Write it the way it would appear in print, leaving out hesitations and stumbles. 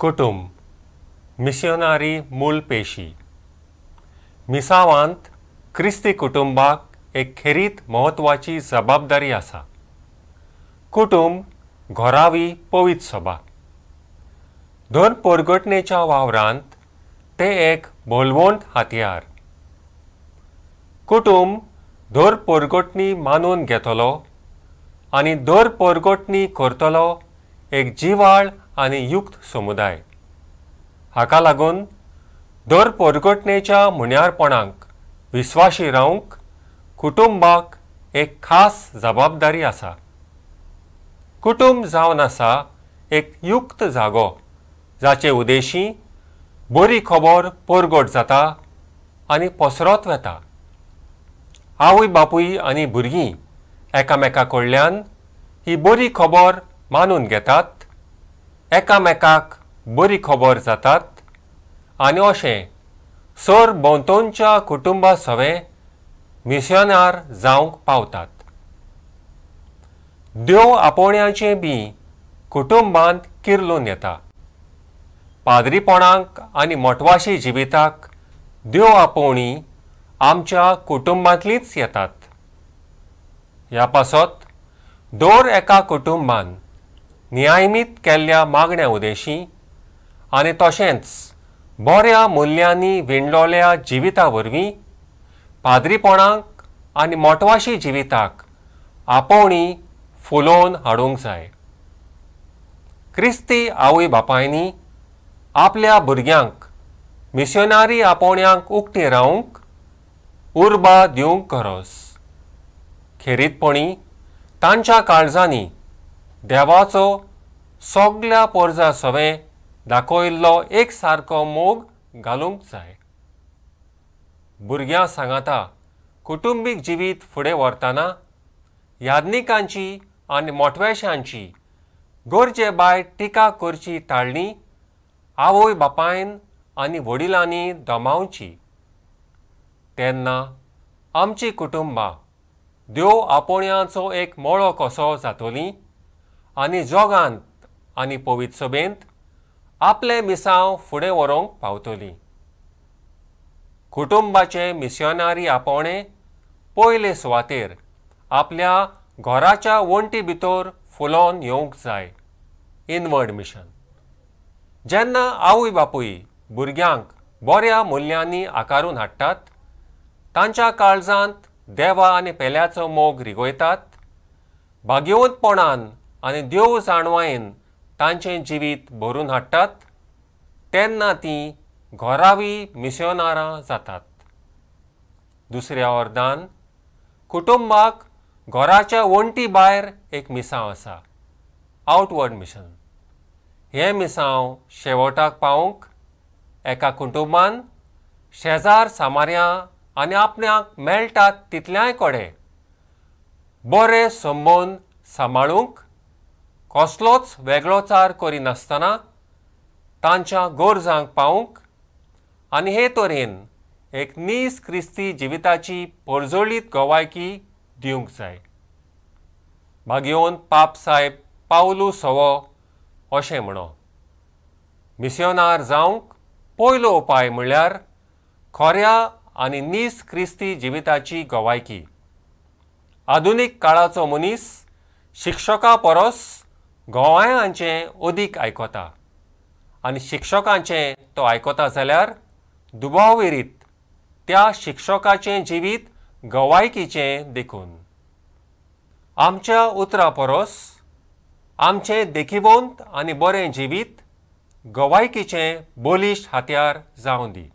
कुटुंब मिशनरी मूल पेशी मिसावांत क्रिस्ती कुटुंबाक एक खेरीत महत्वाची जबाबदारी आसा. कुटुंब घोरावी पवित्र सभा. दर परगटणेच्या वावरांत ते एक बोलवंत हातयार. कुटुंब दर परगटणी मानून घेतलो आनी दर परगटणी करतलो एक जिवाळ आनी युक्त समुदाय. हाका लागून दर परगटणेच्या मुण्यारपणाक विस्वाशी रावंक कुटुंबाक एक खास जबाबदारी आसा. कुटुंब जावन आसा एक युक्त जागो जाचे उद्देशी बरी खबर परगट जाता आनी पसरत वता. आवय बापूय आनी भुरगीं एकामेका कडल्यान ही बरी खबर मानून घेतात, एकामेकाक बरी खबर जातात आनी अशें सर भोंवतणच्या कुटुंबा सवें मिशनार जावंक पावतात. देव आपोवण्याचें बी कुटुंबांत किर्लून येता. पाद्रीपणाक आनी मोटवाशी जिविताक देव आपोवणी आमच्या कुटुंबांतलींच येतात. ह्या पासत दर एका कुटुंबान नियायमीत केल्ल्या मागण्या उद्देशी आनी तशेंच बऱ्या मुल्यांनी विणलोल्या जिविता वरवीं पाद्रीपणाक आनी मोटवाशी जिविताक आपोवणी फुलोवन हाडूंक जाय. क्रिस्ती आवय बापायनी आपल्या भुरग्यांक मिशनारी आपोवण्यांक उक्ती रावंक उर्बा दिवंक गरज. खेरीतपणी तांच्या काळजांनी देवाचो सगळ्या पोरजा सवें दाखयल्लो एक सारको मोग घालूंक जाय. भुरग्यां सांगाता कुटुंबीक जिवीत फुडें व्हरतना यादनिकांची आनी मोटवेशांची गरजे भायर टिका करची टाळणी आवय बापायन आनी वडिलांनी दोमावची. तेन्ना आमची कुटुंबां देव आपोवण्याचो एक मळो कसो जातली आनी जगांत आनी पवित्र सभेंत आपले मिसांव फुडें व्हरोंक पावतली. कुटुंबाचे मिशनारी आपोवणें पयले सुवातेर आपल्या घराच्या वण्टी भितर फुलोवन येवंक जाय. Inward mission. जेन्ना आवय बापूय भुरग्यांक बऱ्या मुल्यांनी आकारून हाडटात, तांच्या काळजांत देवा आनी पेल्याचो मोग रिगोयतात, भाग्यवंतपणान आनी देव जाणवायेन तांचें जिवीत भरून हाडटात, तेन्ना तीं घोरावी मिशनारां जातात. दुसऱ्या अर्दान कुटुंबाक घराच्या वण्टी भायर एक मिसांव आसा. Outward mission. हें मिसांव शेवटाक पावंक एका कुटुंबान शेजार सामाऱ्यां आनी आपणाक मेळटात तितल्याय कडेन बरे संबंद सांबाळूंक, कसलोच वेगळोचार करिनासतना तांच्या गरजांक पावंक आनी हे तरेन एक नीज क्रिस्ती जिविताची परजळीत गोवायकी दिवंक जाय. भाग्यवंत पाप साहेब पावलू सवो अशें म्हणो, मिशनार जावंक पयलो उपाय म्हणल्यार खऱ्या आनी नीज क्रिस्ती जिविताची गोवायकी. आधुनीक काळाचो मनीस शिक्षका परस गोवायांचें अदीक आयकता आनी शिक्षकांचें तो आयकता जाल्यार दुबाववेरीत त्या शिक्षकाचें जिवीत गोवायकीचें देखून. आमच्या उतरा परस आमचें देखीवंत आनी बरें जिवीत गोवायकीचें बलिश्ट हातयार जावं दी.